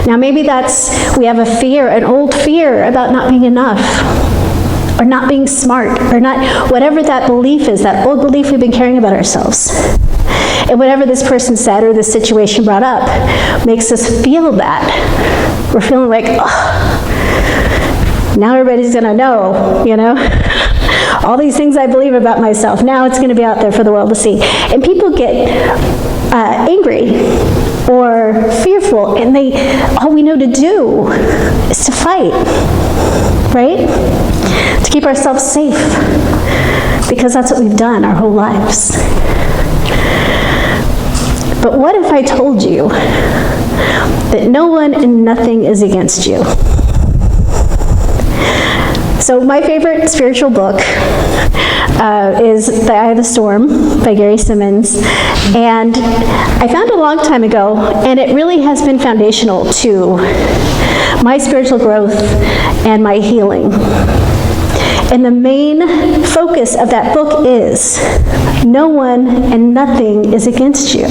Now maybe we have a fear, an old fear about not being enough, or not being smart, or not, whatever that belief is, that old belief we've been carrying about ourselves. And whatever this person said or this situation brought up makes us feel that. We're feeling like, oh, now everybody's gonna know, all these things I believe about myself, now it's gonna be out there for the world to see. And people get angry or fearful, and all we know to do is to fight, right? To keep ourselves safe, because that's what we've done our whole lives. But what if I told you that no one and nothing is against you? So my favorite spiritual book is The Eye of the Storm by Gary Simmons. And I found it a long time ago, and it really has been foundational to my spiritual growth and my healing. And the main focus of that book is, no one and nothing is against you.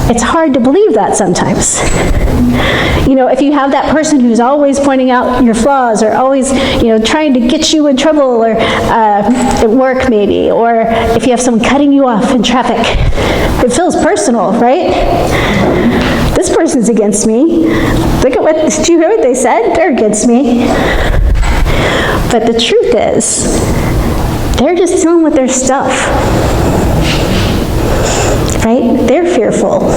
It's hard to believe that sometimes. If you have that person who's always pointing out your flaws, or always, trying to get you in trouble, or at work maybe, or if you have someone cutting you off in traffic, it feels personal, right? This person's against me. Did you hear what they said? They're against me. But the truth is, they're just dealing with their stuff, right? They're fearful.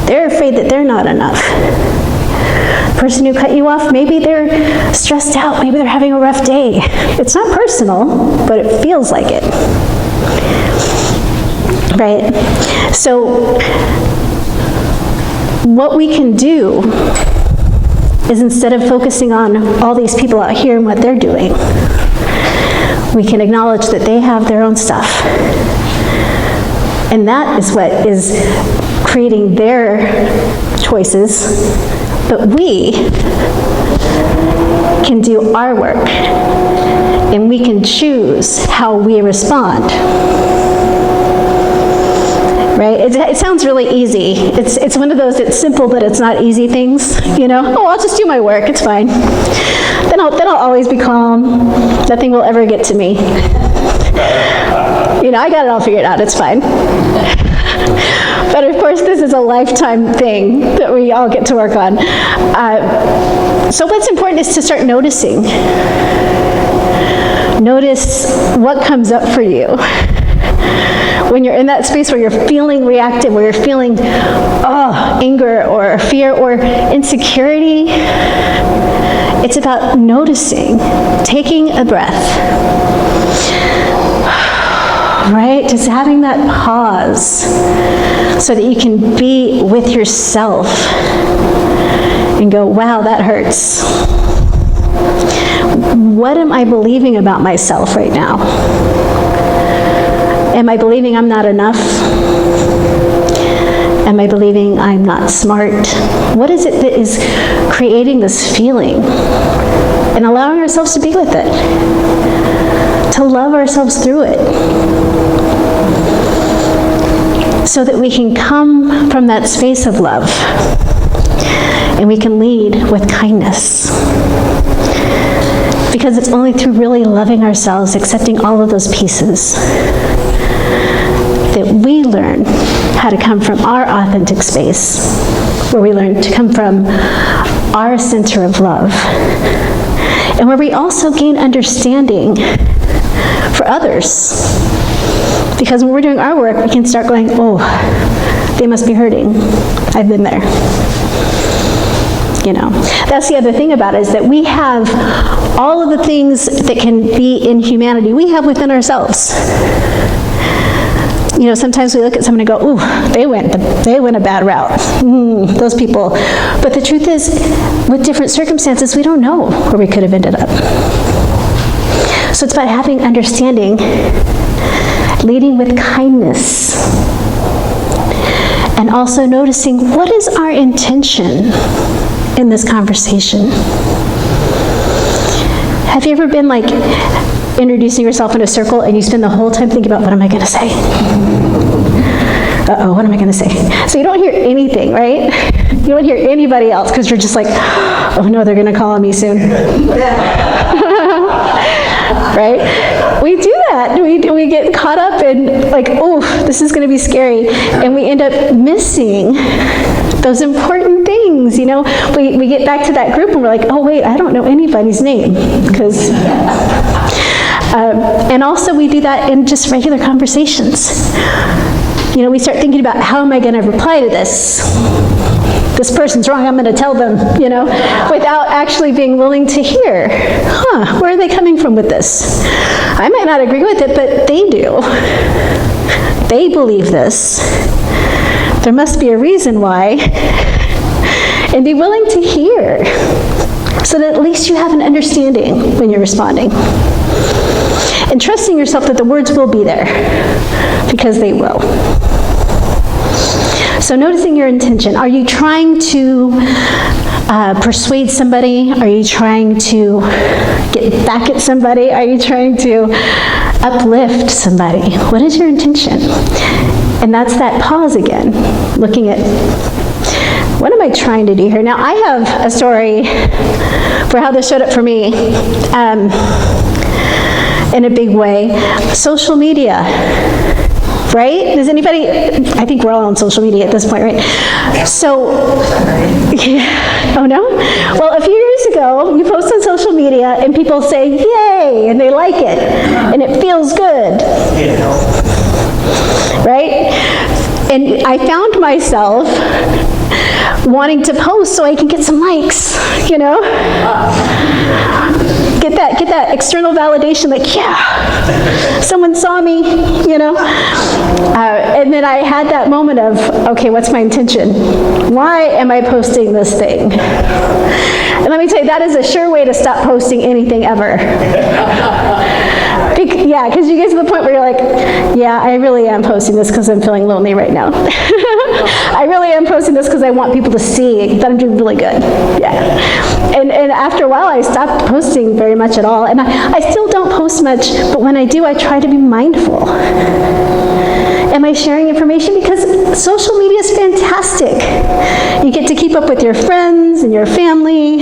They're afraid that they're not enough. The person who cut you off, maybe they're stressed out, maybe they're having a rough day. It's not personal, but it feels like it, right? So what we can do is, instead of focusing on all these people out here and what they're doing, we can acknowledge that they have their own stuff. And that is what is creating their choices. But we can do our work, and we can choose how we respond. Right? It sounds really easy. It's one of those, it's simple but it's not easy things, Oh, I'll just do my work, it's fine. Then I'll always be calm. Nothing will ever get to me. I got it all figured out, it's fine. But of course, this is a lifetime thing that we all get to work on. So what's important is to start noticing. Notice what comes up for you. When you're in that space where you're feeling reactive, where you're feeling anger or fear or insecurity, it's about noticing, taking a breath, right? Just having that pause so that you can be with yourself and go, wow, that hurts. What am I believing about myself right now? Am I believing I'm not enough? Am I believing I'm not smart? What is it that is creating this feeling? And allowing ourselves to be with it. To love ourselves through it. So that we can come from that space of love. And we can lead with kindness. Because it's only through really loving ourselves, accepting all of those pieces, that we learn how to come from our authentic space, where we learn to come from our center of love, and where we also gain understanding for others. Because when we're doing our work, we can start going, oh, they must be hurting. I've been there. That's the other thing about it, is that we have all of the things that can be in humanity, we have within ourselves. Sometimes we look at someone and go, ooh, they went a bad route. Those people. But the truth is, with different circumstances, we don't know where we could have ended up. So it's about having understanding, leading with kindness, and also noticing, what is our intention in this conversation? Have you ever been introducing yourself in a circle and you spend the whole time thinking about, what am I going to say? uh-oh, what am I going to say? So you don't hear anything, right? You don't hear anybody else because you're just like, oh no, they're going to call on me soon. Right? We do that. We get caught up in like, oh, this is going to be scary. And we end up missing those important things, you know? We get back to that group and we're like, oh wait, I don't know anybody's name. Because, and also we do that in just regular conversations. You know, we start thinking about, how am I going to reply to this? This person's wrong, I'm going to tell them, you know, without actually being willing to hear, where are they coming from with this? I might not agree with it, but they do. They believe this. There must be a reason why. And be willing to hear, so that at least you have an understanding when you're responding. And trusting yourself that the words will be there, because they will. So noticing your intention. Are you trying to persuade somebody? Are you trying to get back at somebody? Are you trying to uplift somebody? What is your intention? And that's that pause again, looking at, what am I trying to do here? Now, I have a story for how this showed up for me in a big way. Social media. Right? Does anybody, I think we're all on social media at this point, right? So, yeah. Oh no? Well, a few years ago, you post on social media and people say, yay, and they like it, and it feels good. Right? And I found myself wanting to post so I can get some likes, you know? Get that external validation, like, yeah, someone saw me, you know? And then I had that moment of, okay, what's my intention? Why am I posting this thing? And let me tell you, that is a sure way to stop posting anything ever. Yeah, because you get to the point where you're like, yeah, I really am posting this because I'm feeling lonely right now. I really am posting this because I want people to see that I'm doing really good. Yeah. And after a while, I stopped posting very much at all. And I still don't post much, but when I do, I try to be mindful. Am I sharing information? Because social media is fantastic. You get to keep up with your friends and your family.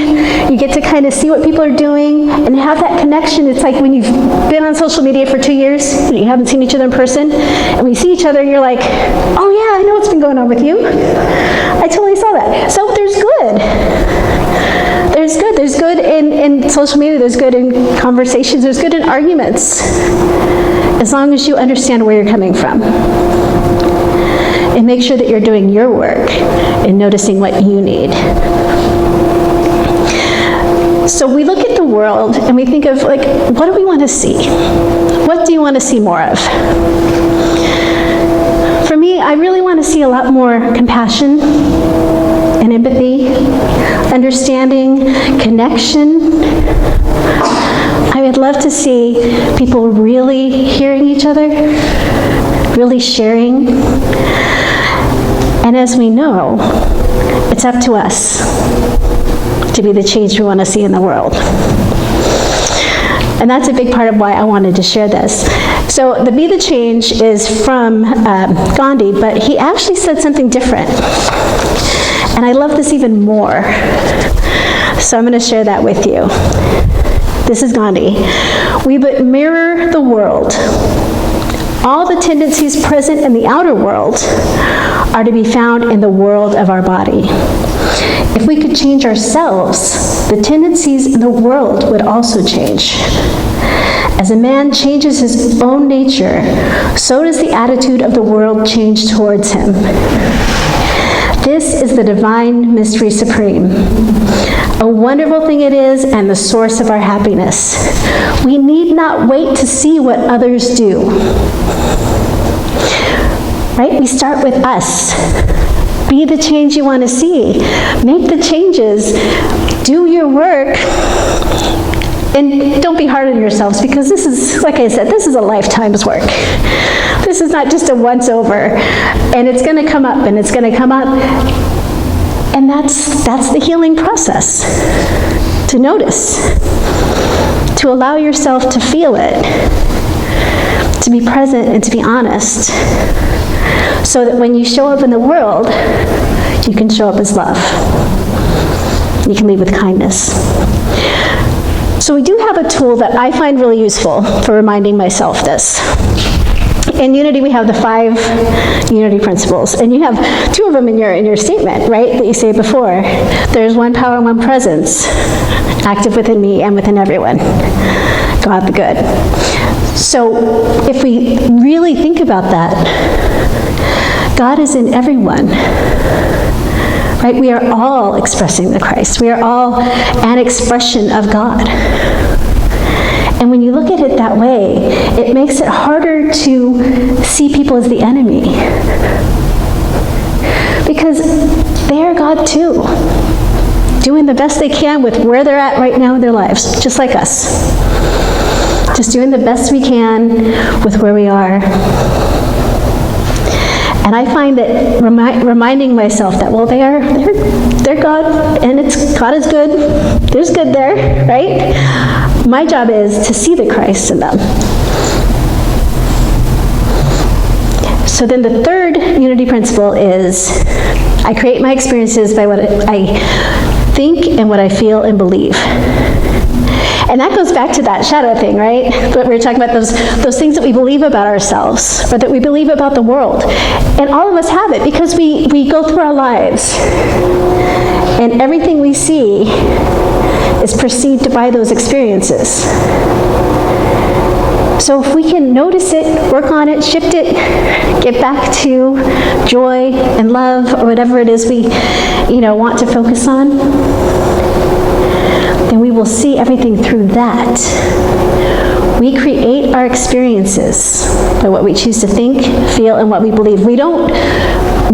You get to kind of see what people are doing and have that connection. It's like when you've been on social media for 2 years and you haven't seen each other in person, and we see each other and you're like, oh yeah, I know what's been going on with you. I totally saw that. So there's good. There's good in social media. There's good in conversations. There's good in arguments. As long as you understand where you're coming from. And make sure that you're doing your work and noticing what you need. So we look at the world and we think of, like, what do we want to see? What do you want to see more of? For me, I really want to see a lot more compassion and empathy, understanding, connection. I would love to see people really hearing each other, really sharing. And as we know, it's up to us to be the change we want to see in the world. And that's a big part of why I wanted to share this. So the Be the Change is from Gandhi, but he actually said something different. And I love this even more. So I'm going to share that with you. This is Gandhi. We but mirror the world. All the tendencies present in the outer world are to be found in the world of our body. If we could change ourselves, the tendencies in the world would also change. As a man changes his own nature, so does the attitude of the world change towards him. This is the divine mystery supreme. A wonderful thing it is, and the source of our happiness. We need not wait to see what others do. Right? We start with us. Be the change you want to see. Make the changes. Do your work. And don't be hard on yourselves, because this is, like I said, this is a lifetime's work. This is not just a once over. And it's going to come up, and it's going to come up. And that's the healing process. To notice. To allow yourself to feel it. To be present and to be honest. so that when you show up in the world, you can show up as love. You can lead with kindness. So we do have a tool that I find really useful for reminding myself this. In Unity, we have the 5 Unity principles, and you have 2 of them in your statement, right, that you say before. There's one power, one presence, active within me and within everyone. God the good. So if we really think about that, God is in everyone. Right? We are all expressing the Christ. We are all an expression of God. And when you look at it that way, it makes it harder to see people as the enemy. Because they are God too, doing the best they can with where they're at right now in their lives, just like us. Just doing the best we can with where we are. And I find that reminding myself that, well, they're God, and God is good. There's good there, right? My job is to see the Christ in them. So then the 3rd Unity principle is, I create my experiences by what I think and what I feel and believe. And that goes back to that shadow thing, right? But we were talking about those things that we believe about ourselves, or that we believe about the world. And all of us have it, because we go through our lives, and everything we see is perceived by those experiences. So if we can notice it, work on it, shift it, get back to joy and love, or whatever it is we, want to focus on, then we will see everything through that. We create our experiences by what we choose to think, feel, and what we believe. We don't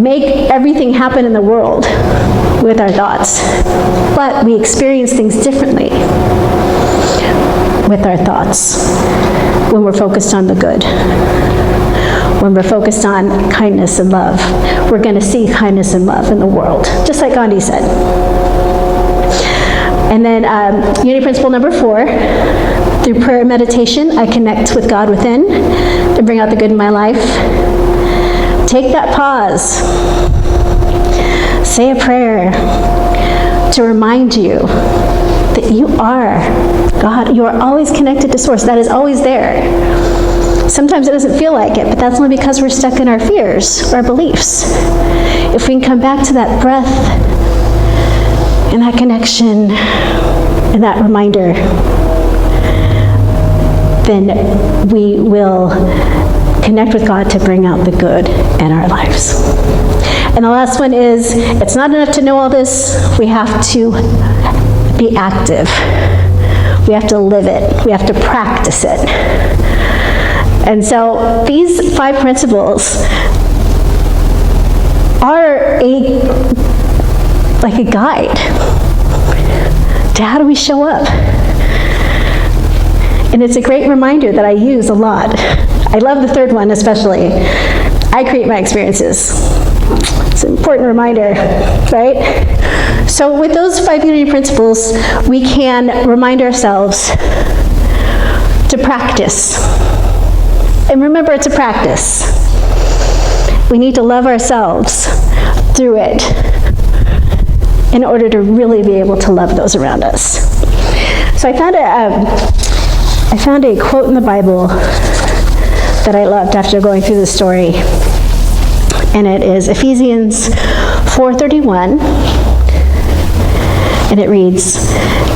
make everything happen in the world with our thoughts, but we experience things differently with our thoughts when we're focused on the good. When we're focused on kindness and love, we're going to see kindness and love in the world, just like Angie said. And then Unity principle number 4, through prayer and meditation, I connect with God within to bring out the good in my life. Take that pause. Say a prayer to remind you that you are God. You are always connected to Source. That is always there. Sometimes it doesn't feel like it, but that's only because we're stuck in our fears, our beliefs. If we can come back to that breath, and that connection, and that reminder, then we will connect with God to bring out the good in our lives. And the last one is, it's not enough to know all this, we have to be active. We have to live it. We have to practice it. And so these 5 principles are like a guide to how do we show up. And it's a great reminder that I use a lot. I love the 3rd one especially. I create my experiences. It's an important reminder, right? So with those 5 Unity principles, we can remind ourselves to practice. And remember, it's a practice. We need to love ourselves through it in order to really be able to love those around us. So I found a quote in the Bible that I loved after going through the story. And it is Ephesians 4:31. And it reads,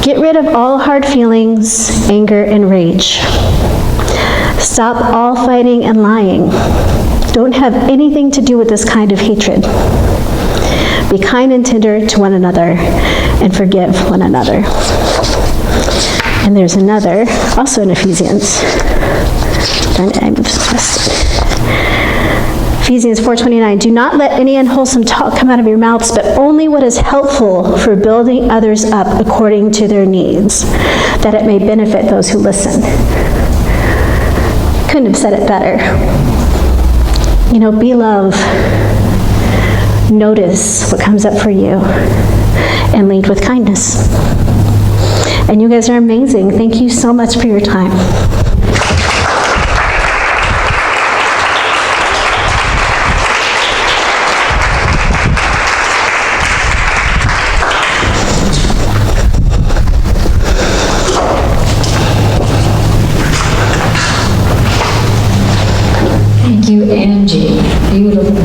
"Get rid of all hard feelings, anger, and rage. Stop all fighting and lying. Don't have anything to do with this kind of hatred. Be kind and tender to one another, and forgive one another." And there's another, also in Ephesians. Ephesians 4:29, "Do not let any unwholesome talk come out of your mouths, but only what is helpful for building others up according to their needs, that it may benefit those who listen." Couldn't have said it better. Be love. Notice what comes up for you, and lead with kindness. And you guys are amazing. Thank you so much for your time. You, Angie. Beautiful.